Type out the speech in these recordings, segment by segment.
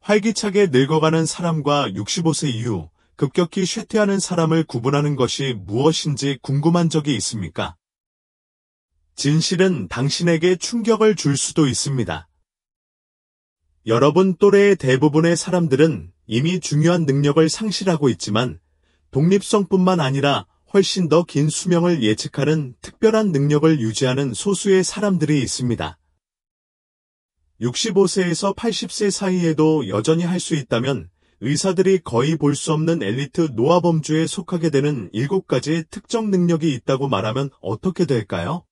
활기차게 늙어가는 사람과 65세 이후 급격히 쇠퇴하는 사람을 구분하는 것이 무엇인지 궁금한 적이 있습니까? 진실은 당신에게 충격을 줄 수도 있습니다. 여러분 또래의 대부분의 사람들은 이미 중요한 능력을 상실하고 있지만 독립성뿐만 아니라 훨씬 더 긴 수명을 예측하는 특별한 능력을 유지하는 소수의 사람들이 있습니다. 65세에서 80세 사이에도 여전히 할 수 있다면 의사들이 거의 볼 수 없는 엘리트 노화범주에 속하게 되는 7가지의 특정 능력이 있다고 말하면 어떻게 될까요?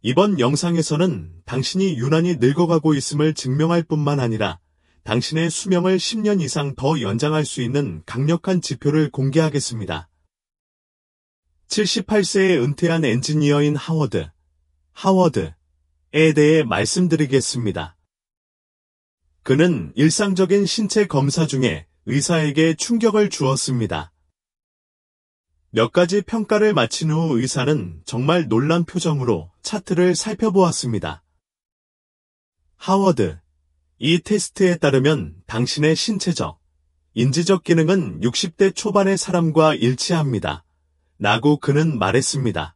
이번 영상에서는 당신이 유난히 늙어가고 있음을 증명할 뿐만 아니라 당신의 수명을 10년 이상 더 연장할 수 있는 강력한 지표를 공개하겠습니다. 78세에 은퇴한 엔지니어인 하워드에 대해 말씀드리겠습니다. 그는 일상적인 신체 검사 중에 의사에게 충격을 주었습니다. 몇 가지 평가를 마친 후 의사는 정말 놀란 표정으로 차트를 살펴보았습니다. 하워드, 이 테스트에 따르면 당신의 신체적, 인지적 기능은 60대 초반의 사람과 일치합니다. 라고 그는 말했습니다.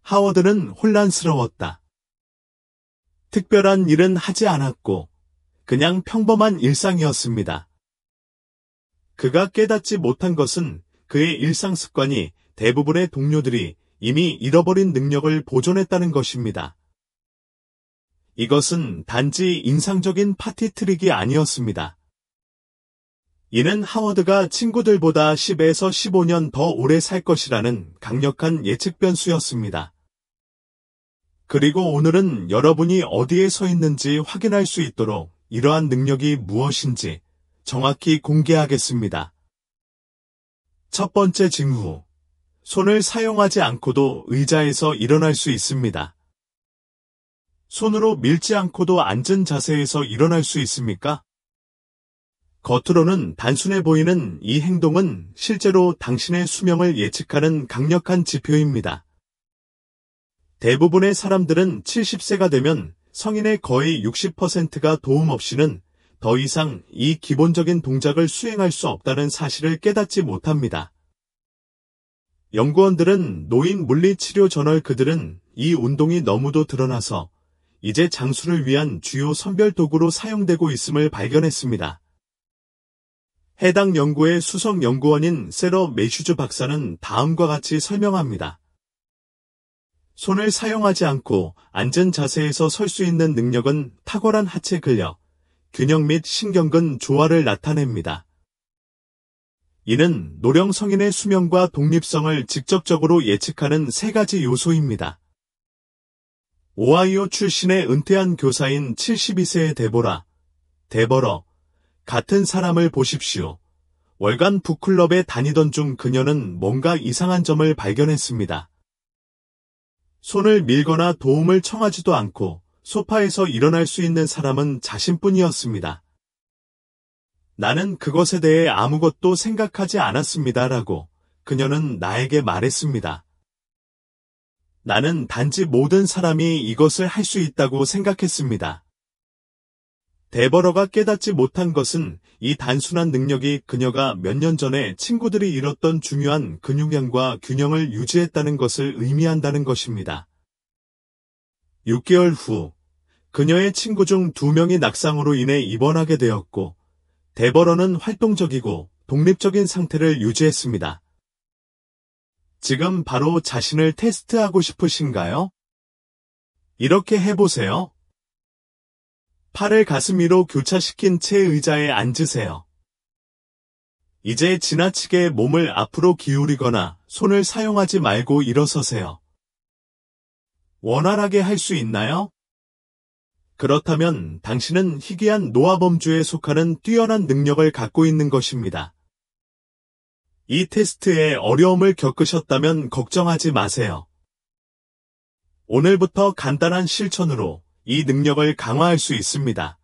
하워드는 혼란스러웠다. 특별한 일은 하지 않았고 그냥 평범한 일상이었습니다. 그가 깨닫지 못한 것은 그의 일상 습관이 대부분의 동료들이 이미 잃어버린 능력을 보존했다는 것입니다. 이것은 단지 인상적인 파티 트릭이 아니었습니다. 이는 하워드가 친구들보다 10에서 15년 더 오래 살 것이라는 강력한 예측 변수였습니다. 그리고 오늘은 여러분이 어디에 서 있는지 확인할 수 있도록 이러한 능력이 무엇인지 정확히 공개하겠습니다. 첫 번째 징후. 손을 사용하지 않고도 의자에서 일어날 수 있습니다. 손으로 밀지 않고도 앉은 자세에서 일어날 수 있습니까? 겉으로는 단순해 보이는 이 행동은 실제로 당신의 수명을 예측하는 강력한 지표입니다. 대부분의 사람들은 70세가 되면 성인의 거의 60%가 도움 없이는 더 이상 이 기본적인 동작을 수행할 수 없다는 사실을 깨닫지 못합니다. 연구원들은 노인 물리치료 저널 그들은 이 운동이 너무도 드러나서 이제 장수를 위한 주요 선별 도구로 사용되고 있음을 발견했습니다. 해당 연구의 수석 연구원인 세러 매슈즈 박사는 다음과 같이 설명합니다. 손을 사용하지 않고 앉은 자세에서 설 수 있는 능력은 탁월한 하체 근력, 균형 및 신경근 조화를 나타냅니다. 이는 노령 성인의 수명과 독립성을 직접적으로 예측하는 3가지 요소입니다. 오하이오 출신의 은퇴한 교사인 72세의 데버러, 같은 사람을 보십시오. 월간 북클럽에 다니던 중 그녀는 뭔가 이상한 점을 발견했습니다. 손을 밀거나 도움을 청하지도 않고 소파에서 일어날 수 있는 사람은 자신뿐이었습니다. 나는 그것에 대해 아무것도 생각하지 않았습니다라고 그녀는 나에게 말했습니다. 나는 단지 모든 사람이 이것을 할 수 있다고 생각했습니다. 데버러가 깨닫지 못한 것은 이 단순한 능력이 그녀가 몇 년 전에 친구들이 잃었던 중요한 근육량과 균형을 유지했다는 것을 의미한다는 것입니다. 6개월 후, 그녀의 친구 중 2명이 낙상으로 인해 입원하게 되었고, 데버러는 활동적이고 독립적인 상태를 유지했습니다. 지금 바로 자신을 테스트하고 싶으신가요? 이렇게 해보세요. 팔을 가슴 위로 교차시킨 채 의자에 앉으세요. 이제 지나치게 몸을 앞으로 기울이거나 손을 사용하지 말고 일어서세요. 원활하게 할 수 있나요? 그렇다면 당신은 희귀한 노화범주에 속하는 뛰어난 능력을 갖고 있는 것입니다. 이 테스트에 어려움을 겪으셨다면 걱정하지 마세요. 오늘부터 간단한 실천으로 이 능력을 강화할 수 있습니다.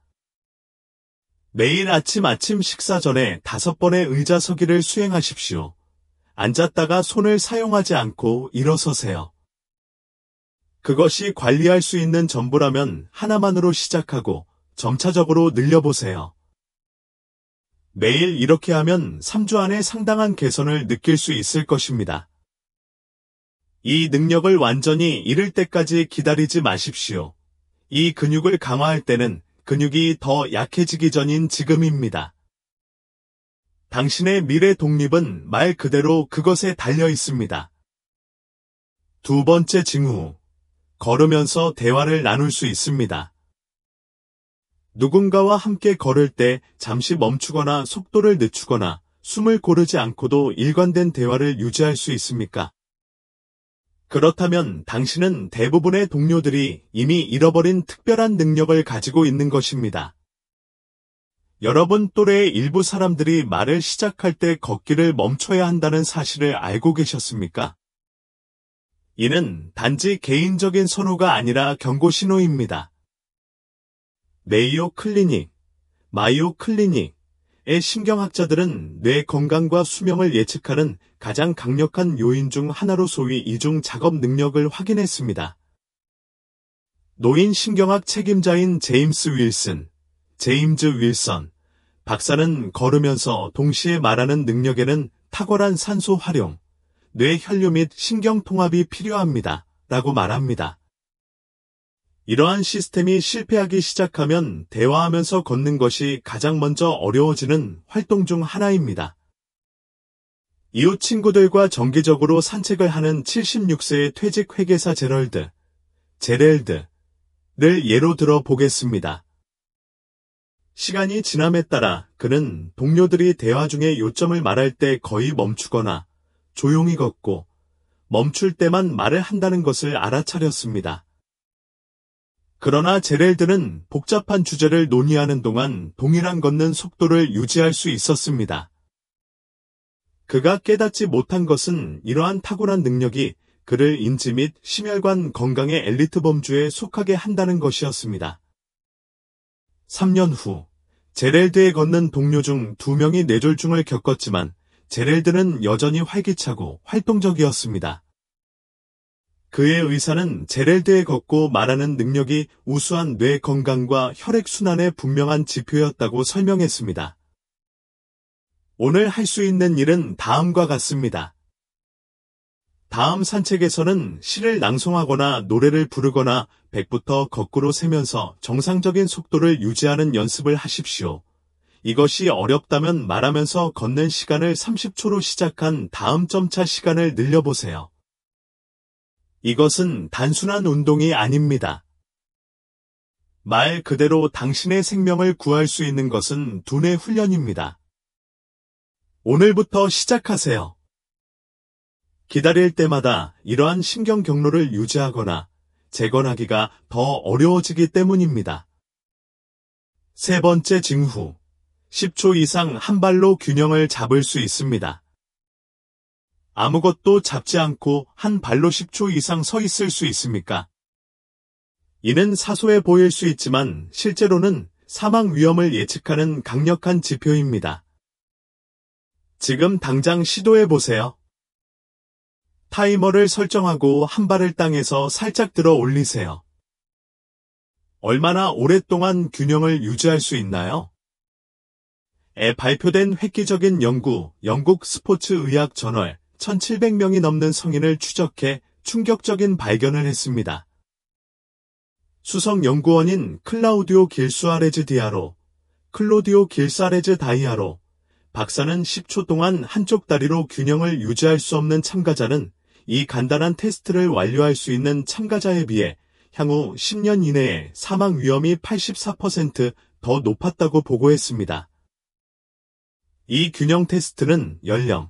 매일 아침 식사 전에 5번의 의자 서기를 수행하십시오. 앉았다가 손을 사용하지 않고 일어서세요. 그것이 관리할 수 있는 전부라면 하나만으로 시작하고 점차적으로 늘려보세요. 매일 이렇게 하면 3주 안에 상당한 개선을 느낄 수 있을 것입니다. 이 능력을 완전히 잃을 때까지 기다리지 마십시오. 이 근육을 강화할 때는 근육이 더 약해지기 전인 지금입니다. 당신의 미래 독립은 말 그대로 그것에 달려 있습니다. 두 번째 징후. 걸으면서 대화를 나눌 수 있습니다. 누군가와 함께 걸을 때 잠시 멈추거나 속도를 늦추거나 숨을 고르지 않고도 일관된 대화를 유지할 수 있습니까? 그렇다면 당신은 대부분의 동료들이 이미 잃어버린 특별한 능력을 가지고 있는 것입니다. 여러분 또래의 일부 사람들이 말을 시작할 때 걷기를 멈춰야 한다는 사실을 알고 계셨습니까? 이는 단지 개인적인 선호가 아니라 경고 신호입니다. 메이오 클리닉, 마이오 클리닉의 신경학자들은 뇌 건강과 수명을 예측하는 가장 강력한 요인 중 하나로 소위 이중 작업 능력을 확인했습니다. 노인 신경학 책임자인 제임즈 윌슨 박사는 걸으면서 동시에 말하는 능력에는 탁월한 산소 활용, 뇌 혈류 및 신경 통합이 필요합니다. 라고 말합니다. 이러한 시스템이 실패하기 시작하면 대화하면서 걷는 것이 가장 먼저 어려워지는 활동 중 하나입니다. 이웃 친구들과 정기적으로 산책을 하는 76세의 퇴직 회계사 제럴드를 예로 들어 보겠습니다. 시간이 지남에 따라 그는 동료들이 대화 중에 요점을 말할 때 거의 멈추거나 조용히 걷고 멈출 때만 말을 한다는 것을 알아차렸습니다. 그러나 제럴드는 복잡한 주제를 논의하는 동안 동일한 걷는 속도를 유지할 수 있었습니다. 그가 깨닫지 못한 것은 이러한 탁월한 능력이 그를 인지 및 심혈관 건강의 엘리트 범주에 속하게 한다는 것이었습니다. 3년 후, 제럴드에 걷는 동료 중 2명이 뇌졸중을 겪었지만 제럴드는 여전히 활기차고 활동적이었습니다. 그의 의사는 제럴드에 걷고 말하는 능력이 우수한 뇌 건강과 혈액순환의 분명한 지표였다고 설명했습니다. 오늘 할 수 있는 일은 다음과 같습니다. 다음 산책에서는 시를 낭송하거나 노래를 부르거나 100부터 거꾸로 세면서 정상적인 속도를 유지하는 연습을 하십시오. 이것이 어렵다면 말하면서 걷는 시간을 30초로 시작한 다음 점차 시간을 늘려보세요. 이것은 단순한 운동이 아닙니다. 말 그대로 당신의 생명을 구할 수 있는 것은 두뇌 훈련입니다. 오늘부터 시작하세요. 기다릴 때마다 이러한 신경 경로를 유지하거나 재건하기가 더 어려워지기 때문입니다. 세 번째 징후. 10초 이상 한 발로 균형을 잡을 수 있습니다. 아무것도 잡지 않고 한 발로 10초 이상 서 있을 수 있습니까? 이는 사소해 보일 수 있지만 실제로는 사망 위험을 예측하는 강력한 지표입니다. 지금 당장 시도해 보세요. 타이머를 설정하고 한 발을 땅에서 살짝 들어 올리세요. 얼마나 오랫동안 균형을 유지할 수 있나요? 에 발표된 획기적인 연구, 영국 스포츠 의학 저널 1700명이 넘는 성인을 추적해 충격적인 발견을 했습니다. 수석 연구원인 클로디오 길수아레즈 다이아로 박사는 10초 동안 한쪽 다리로 균형을 유지할 수 없는 참가자는 이 간단한 테스트를 완료할 수 있는 참가자에 비해 향후 10년 이내에 사망 위험이 84% 더 높았다고 보고했습니다. 이 균형 테스트는 연령,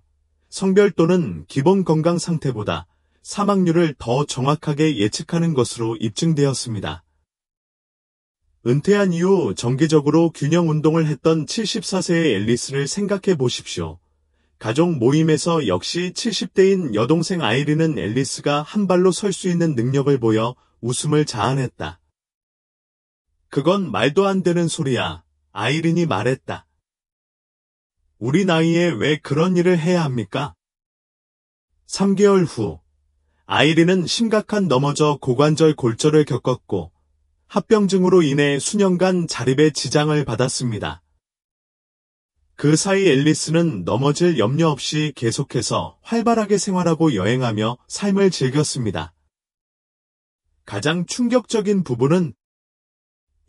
성별 또는 기본 건강 상태보다 사망률을 더 정확하게 예측하는 것으로 입증되었습니다. 은퇴한 이후 정기적으로 균형 운동을 했던 74세의 앨리스를 생각해 보십시오. 가족 모임에서 역시 70대인 여동생 아이린은 앨리스가 한 발로 설 수 있는 능력을 보여 웃음을 자아냈다. 그건 말도 안 되는 소리야. 아이린이 말했다. 우리 나이에 왜 그런 일을 해야 합니까? 3개월 후, 아이린은 심각한 넘어져 고관절 골절을 겪었고, 합병증으로 인해 수년간 자립에 지장을 받았습니다. 그 사이 앨리스는 넘어질 염려 없이 계속해서 활발하게 생활하고 여행하며 삶을 즐겼습니다. 가장 충격적인 부분은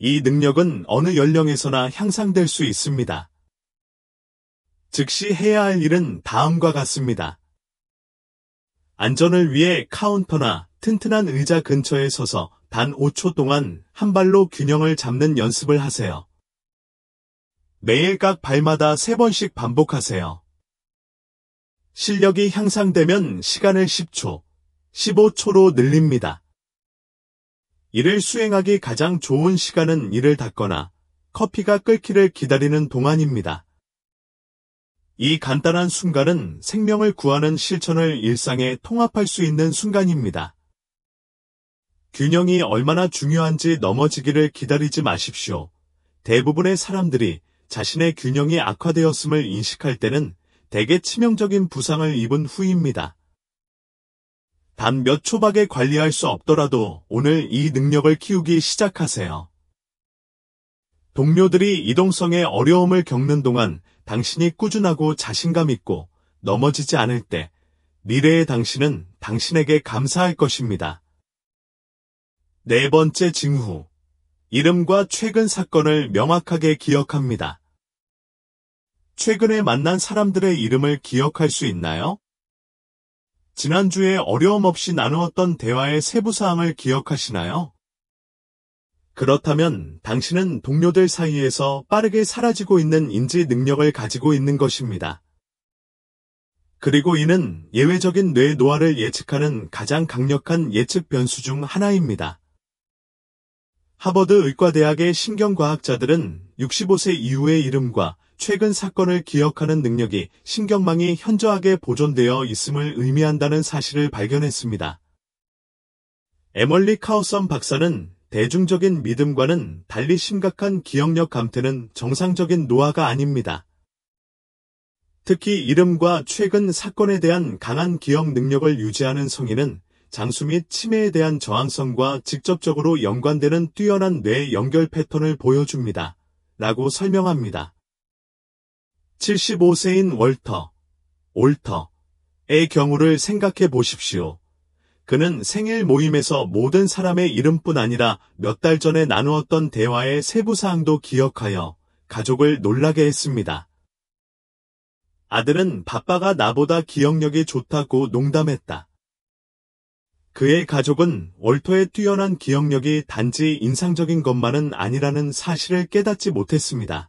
이 능력은 어느 연령에서나 향상될 수 있습니다. 즉시 해야 할 일은 다음과 같습니다. 안전을 위해 카운터나 튼튼한 의자 근처에 서서 단 5초 동안 한 발로 균형을 잡는 연습을 하세요. 매일 각 발마다 3번씩 반복하세요. 실력이 향상되면 시간을 10초, 15초로 늘립니다. 이를 수행하기 가장 좋은 시간은 이를 닦거나 커피가 끓기를 기다리는 동안입니다. 이 간단한 순간은 생명을 구하는 실천을 일상에 통합할 수 있는 순간입니다. 균형이 얼마나 중요한지 넘어지기를 기다리지 마십시오. 대부분의 사람들이 자신의 균형이 악화되었음을 인식할 때는 대개 치명적인 부상을 입은 후입니다. 단 몇 초밖에 관리할 수 없더라도 오늘 이 능력을 키우기 시작하세요. 동료들이 이동성에 어려움을 겪는 동안 당신이 꾸준하고 자신감 있고 넘어지지 않을 때 미래의 당신은 당신에게 감사할 것입니다. 4번째 징후. 이름과 최근 사건을 명확하게 기억합니다. 최근에 만난 사람들의 이름을 기억할 수 있나요? 지난주에 어려움 없이 나누었던 대화의 세부 사항을 기억하시나요? 그렇다면 당신은 동료들 사이에서 빠르게 사라지고 있는 인지 능력을 가지고 있는 것입니다. 그리고 이는 예외적인 뇌 노화를 예측하는 가장 강력한 예측 변수 중 하나입니다. 하버드 의과대학의 신경과학자들은 65세 이후의 이름과 최근 사건을 기억하는 능력이 신경망이 현저하게 보존되어 있음을 의미한다는 사실을 발견했습니다. 에멀리 카우선 박사는 대중적인 믿음과는 달리 심각한 기억력 감퇴는 정상적인 노화가 아닙니다. 특히 이름과 최근 사건에 대한 강한 기억 능력을 유지하는 성인은 장수 및 치매에 대한 저항성과 직접적으로 연관되는 뛰어난 뇌 연결 패턴을 보여줍니다. 라고 설명합니다. 75세인 올터의 경우를 생각해 보십시오. 그는 생일 모임에서 모든 사람의 이름뿐 아니라 몇 달 전에 나누었던 대화의 세부 사항도 기억하여 가족을 놀라게 했습니다. 아들은 바빠가 나보다 기억력이 좋다고 농담했다. 그의 가족은 월터의 뛰어난 기억력이 단지 인상적인 것만은 아니라는 사실을 깨닫지 못했습니다.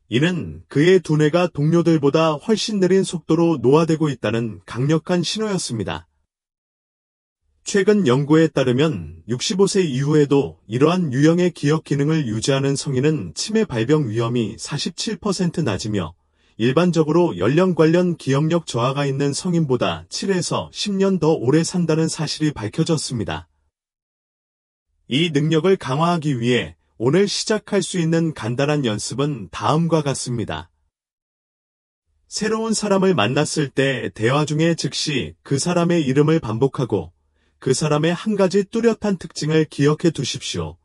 이는 그의 두뇌가 동료들보다 훨씬 느린 속도로 노화되고 있다는 강력한 신호였습니다. 최근 연구에 따르면 65세 이후에도 이러한 유형의 기억 기능을 유지하는 성인은 치매 발병 위험이 47% 낮으며 일반적으로 연령 관련 기억력 저하가 있는 성인보다 7에서 10년 더 오래 산다는 사실이 밝혀졌습니다. 이 능력을 강화하기 위해 오늘 시작할 수 있는 간단한 연습은 다음과 같습니다. 새로운 사람을 만났을 때 대화 중에 즉시 그 사람의 이름을 반복하고 그 사람의 한 가지 뚜렷한 특징을 기억해 두십시오.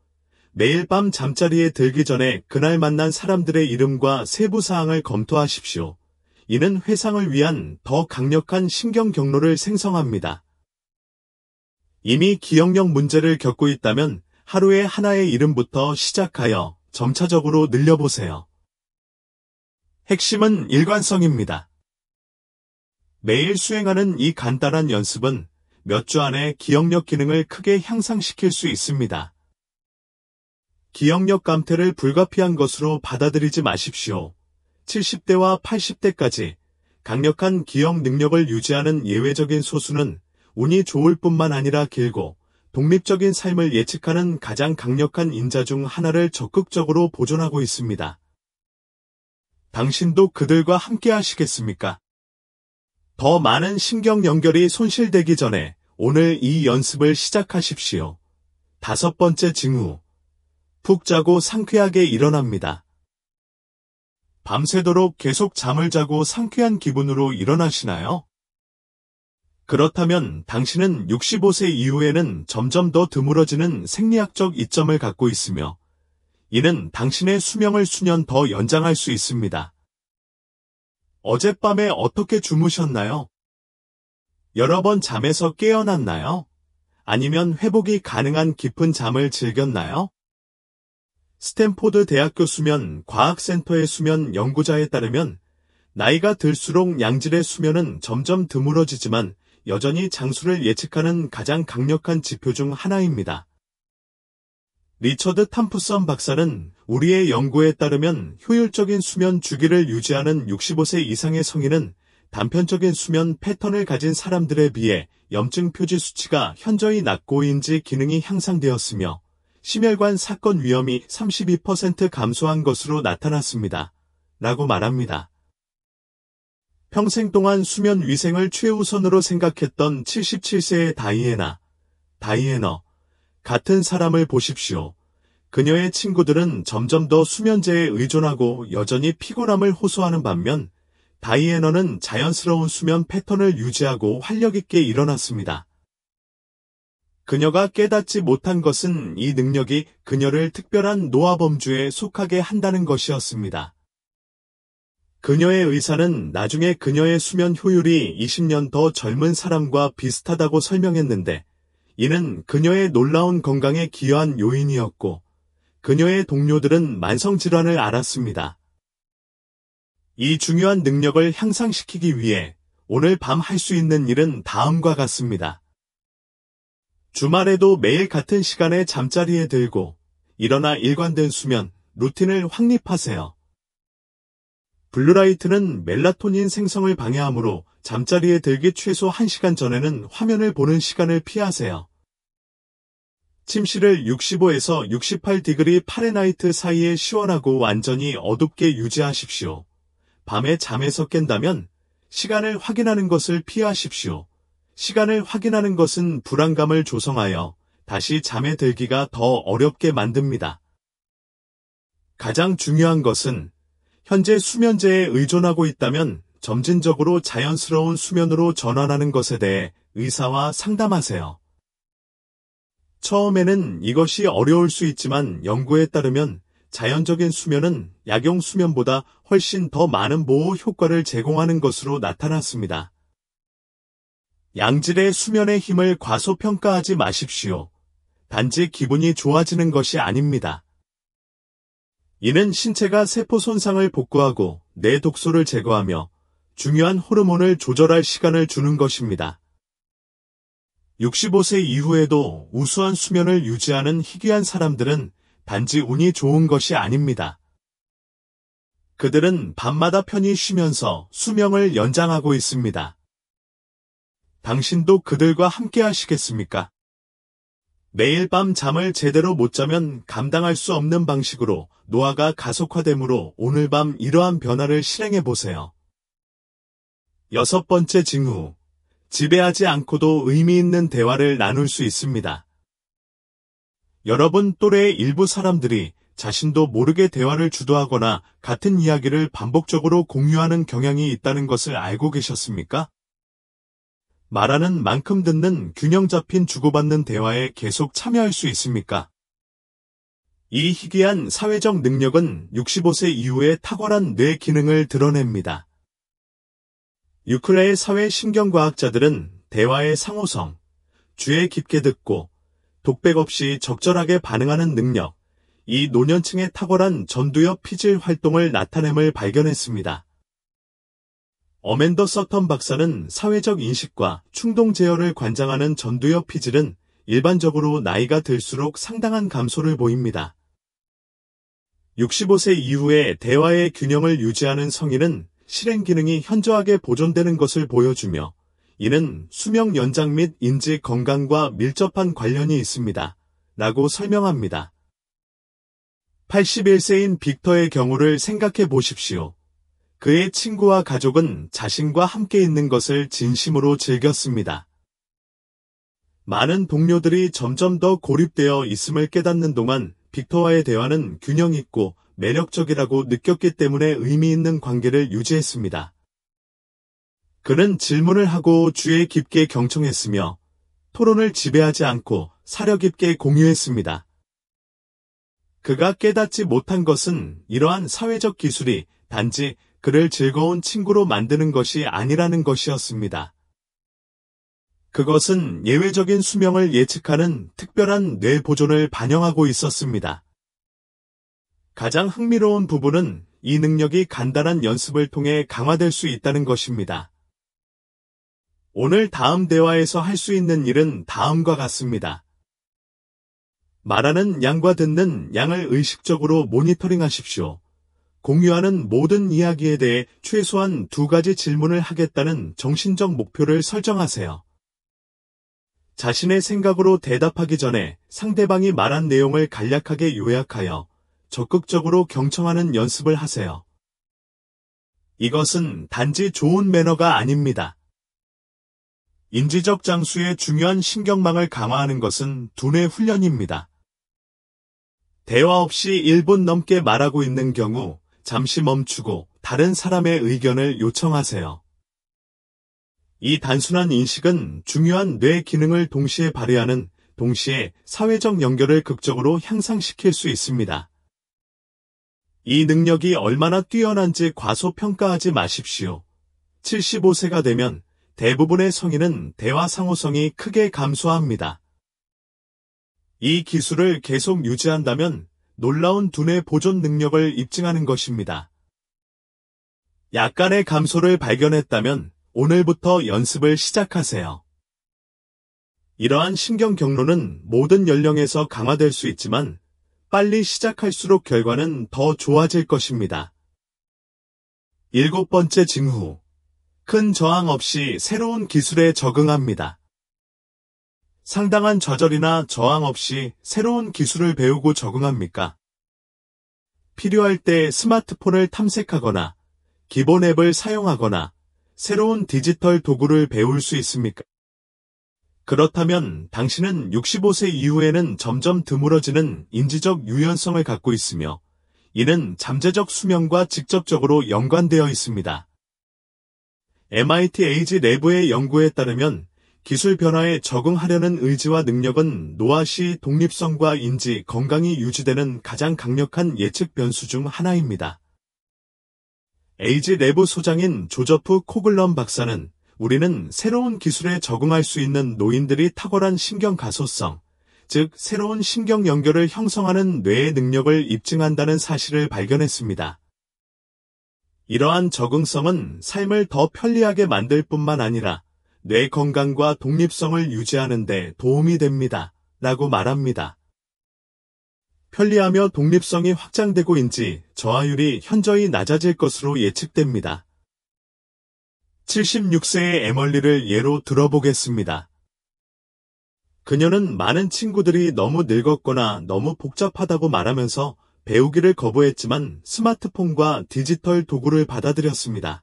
매일 밤 잠자리에 들기 전에 그날 만난 사람들의 이름과 세부 사항을 검토하십시오. 이는 회상을 위한 더 강력한 신경 경로를 생성합니다. 이미 기억력 문제를 겪고 있다면 하루에 하나의 이름부터 시작하여 점차적으로 늘려보세요. 핵심은 일관성입니다. 매일 수행하는 이 간단한 연습은 몇 주 안에 기억력 기능을 크게 향상시킬 수 있습니다. 기억력 감퇴를 불가피한 것으로 받아들이지 마십시오. 70대와 80대까지 강력한 기억 능력을 유지하는 예외적인 소수는 운이 좋을 뿐만 아니라 길고 독립적인 삶을 예측하는 가장 강력한 인자 중 하나를 적극적으로 보존하고 있습니다. 당신도 그들과 함께 하시겠습니까? 더 많은 신경 연결이 손실되기 전에 오늘 이 연습을 시작하십시오. 5번째 징후. 푹 자고 상쾌하게 일어납니다. 밤새도록 계속 잠을 자고 상쾌한 기분으로 일어나시나요? 그렇다면 당신은 65세 이후에는 점점 더 드물어지는 생리학적 이점을 갖고 있으며, 이는 당신의 수명을 수년 더 연장할 수 있습니다. 어젯밤에 어떻게 주무셨나요? 여러 번 잠에서 깨어났나요? 아니면 회복이 가능한 깊은 잠을 즐겼나요? 스탠포드 대학교 수면 과학센터의 수면 연구자에 따르면 나이가 들수록 양질의 수면은 점점 드물어지지만 여전히 장수를 예측하는 가장 강력한 지표 중 하나입니다. 리처드 탐프선 박사는 우리의 연구에 따르면 효율적인 수면 주기를 유지하는 65세 이상의 성인은 단편적인 수면 패턴을 가진 사람들에 비해 염증 표지 수치가 현저히 낮고 인지 기능이 향상되었으며 심혈관 사건 위험이 32% 감소한 것으로 나타났습니다. 라고 말합니다. 평생 동안 수면 위생을 최우선으로 생각했던 77세의 다이애너, 같은 사람을 보십시오. 그녀의 친구들은 점점 더 수면제에 의존하고 여전히 피곤함을 호소하는 반면 다이애너는 자연스러운 수면 패턴을 유지하고 활력 있게 일어났습니다. 그녀가 깨닫지 못한 것은 이 능력이 그녀를 특별한 노화범주에 속하게 한다는 것이었습니다. 그녀의 의사는 나중에 그녀의 수면 효율이 20년 더 젊은 사람과 비슷하다고 설명했는데, 이는 그녀의 놀라운 건강에 기여한 요인이었고, 그녀의 동료들은 만성질환을 앓았습니다. 이 중요한 능력을 향상시키기 위해 오늘 밤 할 수 있는 일은 다음과 같습니다. 주말에도 매일 같은 시간에 잠자리에 들고 일어나 일관된 수면, 루틴을 확립하세요. 블루라이트는 멜라토닌 생성을 방해하므로 잠자리에 들기 최소 1시간 전에는 화면을 보는 시간을 피하세요. 침실을 65에서 68디그리 파레나이트 사이에 시원하고 완전히 어둡게 유지하십시오. 밤에 잠에서 깬다면 시간을 확인하는 것을 피하십시오. 시간을 확인하는 것은 불안감을 조성하여 다시 잠에 들기가 더 어렵게 만듭니다. 가장 중요한 것은 현재 수면제에 의존하고 있다면 점진적으로 자연스러운 수면으로 전환하는 것에 대해 의사와 상담하세요. 처음에는 이것이 어려울 수 있지만 연구에 따르면 자연적인 수면은 약용 수면보다 훨씬 더 많은 보호 효과를 제공하는 것으로 나타났습니다. 양질의 수면의 힘을 과소평가하지 마십시오. 단지 기분이 좋아지는 것이 아닙니다. 이는 신체가 세포 손상을 복구하고 뇌 독소를 제거하며 중요한 호르몬을 조절할 시간을 주는 것입니다. 65세 이후에도 우수한 수면을 유지하는 희귀한 사람들은 단지 운이 좋은 것이 아닙니다. 그들은 밤마다 편히 쉬면서 수명을 연장하고 있습니다. 당신도 그들과 함께 하시겠습니까? 매일 밤 잠을 제대로 못 자면 감당할 수 없는 방식으로 노화가 가속화되므로 오늘 밤 이러한 변화를 실행해 보세요. 6번째 징후. 지배하지 않고도 의미 있는 대화를 나눌 수 있습니다. 여러분 또래의 일부 사람들이 자신도 모르게 대화를 주도하거나 같은 이야기를 반복적으로 공유하는 경향이 있다는 것을 알고 계셨습니까? 말하는 만큼 듣는 균형 잡힌 주고받는 대화에 계속 참여할 수 있습니까? 이 희귀한 사회적 능력은 65세 이후에 탁월한 뇌 기능을 드러냅니다. 유클레의 사회 신경과학자들은 대화의 상호성, 주의 깊게 듣고 독백 없이 적절하게 반응하는 능력, 이 노년층의 탁월한 전두엽 피질 활동을 나타냄을 발견했습니다. 어맨더 서턴 박사는 사회적 인식과 충동 제어를 관장하는 전두엽 피질은 일반적으로 나이가 들수록 상당한 감소를 보입니다. 65세 이후에 대화의 균형을 유지하는 성인은 실행 기능이 현저하게 보존되는 것을 보여주며 이는 수명 연장 및 인지 건강과 밀접한 관련이 있습니다. 라고 설명합니다. 81세인 빅터의 경우를 생각해 보십시오. 그의 친구와 가족은 자신과 함께 있는 것을 진심으로 즐겼습니다. 많은 동료들이 점점 더 고립되어 있음을 깨닫는 동안 빅터와의 대화는 균형 있고 매력적이라고 느꼈기 때문에 의미 있는 관계를 유지했습니다. 그는 질문을 하고 주에 깊게 경청했으며 토론을 지배하지 않고 사려 깊게 공유했습니다. 그가 깨닫지 못한 것은 이러한 사회적 기술이 단지 그를 즐거운 친구로 만드는 것이 아니라는 것이었습니다. 그것은 예외적인 수명을 예측하는 특별한 뇌 보존을 반영하고 있었습니다. 가장 흥미로운 부분은 이 능력이 간단한 연습을 통해 강화될 수 있다는 것입니다. 오늘 다음 대화에서 할 수 있는 일은 다음과 같습니다. 말하는 양과 듣는 양을 의식적으로 모니터링하십시오. 공유하는 모든 이야기에 대해 최소한 2가지 질문을 하겠다는 정신적 목표를 설정하세요. 자신의 생각으로 대답하기 전에 상대방이 말한 내용을 간략하게 요약하여 적극적으로 경청하는 연습을 하세요. 이것은 단지 좋은 매너가 아닙니다. 인지적 장수의 중요한 신경망을 강화하는 것은 두뇌 훈련입니다. 대화 없이 1분 넘게 말하고 있는 경우 잠시 멈추고 다른 사람의 의견을 요청하세요. 이 단순한 인식은 중요한 뇌 기능을 동시에 발휘하는 동시에 사회적 연결을 극적으로 향상시킬 수 있습니다. 이 능력이 얼마나 뛰어난지 과소평가하지 마십시오. 75세가 되면 대부분의 성인은 대화 상호성이 크게 감소합니다. 이 기술을 계속 유지한다면 놀라운 두뇌 보존 능력을 입증하는 것입니다. 약간의 감소를 발견했다면 오늘부터 연습을 시작하세요. 이러한 신경 경로는 모든 연령에서 강화될 수 있지만 빨리 시작할수록 결과는 더 좋아질 것입니다. 7번째 징후. 큰 저항 없이 새로운 기술에 적응합니다. 상당한 좌절이나 저항 없이 새로운 기술을 배우고 적응합니까? 필요할 때 스마트폰을 탐색하거나 기본 앱을 사용하거나 새로운 디지털 도구를 배울 수 있습니까? 그렇다면 당신은 65세 이후에는 점점 드물어지는 인지적 유연성을 갖고 있으며 이는 잠재적 수명과 직접적으로 연관되어 있습니다. MIT 에이지 내부의 연구에 따르면 기술 변화에 적응하려는 의지와 능력은 노화 시 독립성과 인지, 건강이 유지되는 가장 강력한 예측 변수 중 하나입니다. 에이지 내부 소장인 조저프 코글럼 박사는 우리는 새로운 기술에 적응할 수 있는 노인들이 탁월한 신경 가소성, 즉 새로운 신경 연결을 형성하는 뇌의 능력을 입증한다는 사실을 발견했습니다. 이러한 적응성은 삶을 더 편리하게 만들 뿐만 아니라 뇌 건강과 독립성을 유지하는 데 도움이 됩니다. 라고 말합니다. 편리하며 독립성이 확장되고인지 저하율이 현저히 낮아질 것으로 예측됩니다. 76세의 에멀리를 예로 들어보겠습니다. 그녀는 많은 친구들이 너무 늙었거나 너무 복잡하다고 말하면서 배우기를 거부했지만 스마트폰과 디지털 도구를 받아들였습니다.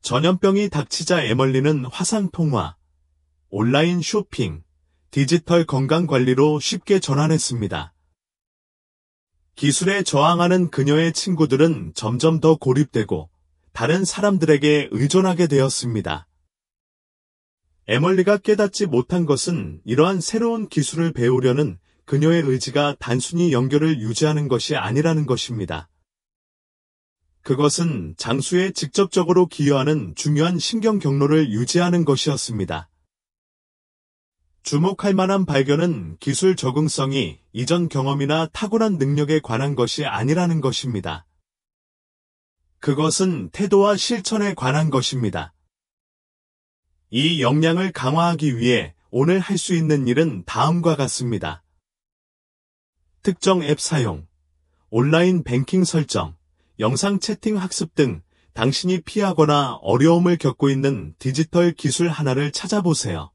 전염병이 닥치자 에멀리는 화상통화, 온라인 쇼핑, 디지털 건강관리로 쉽게 전환했습니다. 기술에 저항하는 그녀의 친구들은 점점 더 고립되고 다른 사람들에게 의존하게 되었습니다. 에멀리가 깨닫지 못한 것은 이러한 새로운 기술을 배우려는 그녀의 의지가 단순히 연결을 유지하는 것이 아니라는 것입니다. 그것은 장수에 직접적으로 기여하는 중요한 신경 경로를 유지하는 것이었습니다. 주목할 만한 발견은 기술 적응성이 이전 경험이나 타고난 능력에 관한 것이 아니라는 것입니다. 그것은 태도와 실천에 관한 것입니다. 이 역량을 강화하기 위해 오늘 할 수 있는 일은 다음과 같습니다. 특정 앱 사용, 온라인 뱅킹 설정, 영상 채팅 학습 등 당신이 피하거나 어려움을 겪고 있는 디지털 기술 하나를 찾아보세요.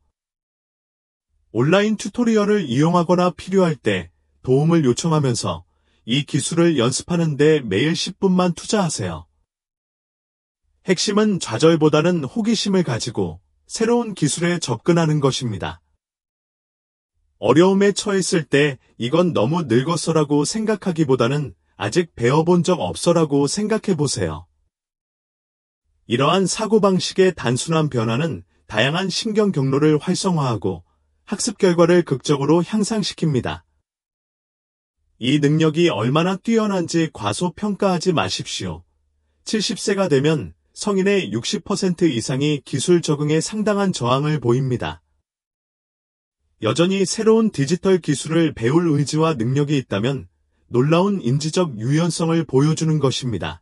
온라인 튜토리얼을 이용하거나 필요할 때 도움을 요청하면서 이 기술을 연습하는 데 매일 10분만 투자하세요. 핵심은 좌절보다는 호기심을 가지고 새로운 기술에 접근하는 것입니다. 어려움에 처했을 때 이건 너무 늙었어라고 생각하기보다는 아직 배워본 적 없어라고 생각해 보세요. 이러한 사고방식의 단순한 변화는 다양한 신경 경로를 활성화하고 학습 결과를 극적으로 향상시킵니다. 이 능력이 얼마나 뛰어난지 과소평가하지 마십시오. 70세가 되면 성인의 60% 이상이 기술 적응에 상당한 저항을 보입니다. 여전히 새로운 디지털 기술을 배울 의지와 능력이 있다면 놀라운 인지적 유연성을 보여주는 것입니다.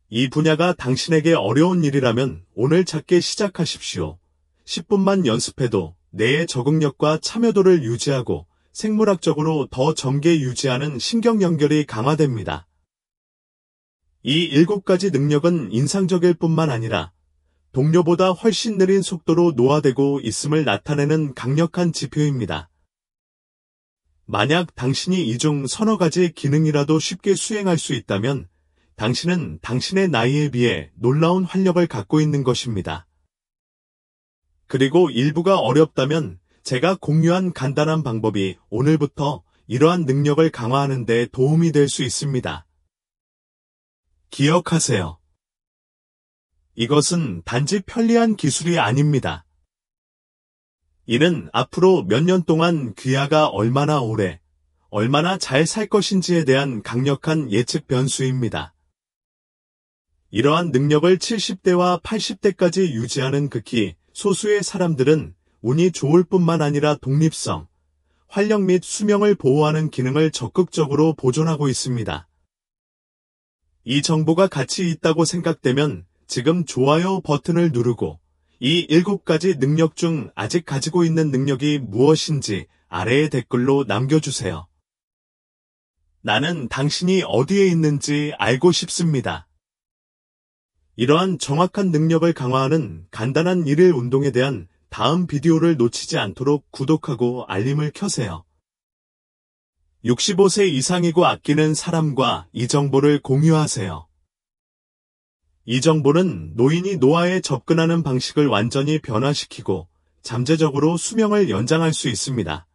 이 분야가 당신에게 어려운 일이라면 오늘 작게 시작하십시오. 10분만 연습해도 뇌의 적응력과 참여도를 유지하고 생물학적으로 더 정계 유지하는 신경 연결이 강화됩니다. 이 7가지 능력은 인상적일 뿐만 아니라 동료보다 훨씬 느린 속도로 노화되고 있음을 나타내는 강력한 지표입니다. 만약 당신이 이 중 서너 가지 기능이라도 쉽게 수행할 수 있다면 당신은 당신의 나이에 비해 놀라운 활력을 갖고 있는 것입니다. 그리고 일부가 어렵다면 제가 공유한 간단한 방법이 오늘부터 이러한 능력을 강화하는 데 도움이 될 수 있습니다. 기억하세요. 이것은 단지 편리한 기술이 아닙니다. 이는 앞으로 몇 년 동안 귀하가 얼마나 오래, 얼마나 잘 살 것인지에 대한 강력한 예측 변수입니다. 이러한 능력을 70대와 80대까지 유지하는 극히 소수의 사람들은 운이 좋을 뿐만 아니라 독립성, 활력 및 수명을 보호하는 기능을 적극적으로 보존하고 있습니다. 이 정보가 가치 있다고 생각되면 지금 좋아요 버튼을 누르고 이 7가지 능력 중 아직 가지고 있는 능력이 무엇인지 아래의 댓글로 남겨주세요. 나는 당신이 어디에 있는지 알고 싶습니다. 이러한 정확한 능력을 강화하는 간단한 일일 운동에 대한 다음 비디오를 놓치지 않도록 구독하고 알림을 켜세요. 65세 이상이고 아끼는 사람과 이 정보를 공유하세요. 이 정보는 노인이 노화에 접근하는 방식을 완전히 변화시키고 잠재적으로 수명을 연장할 수 있습니다.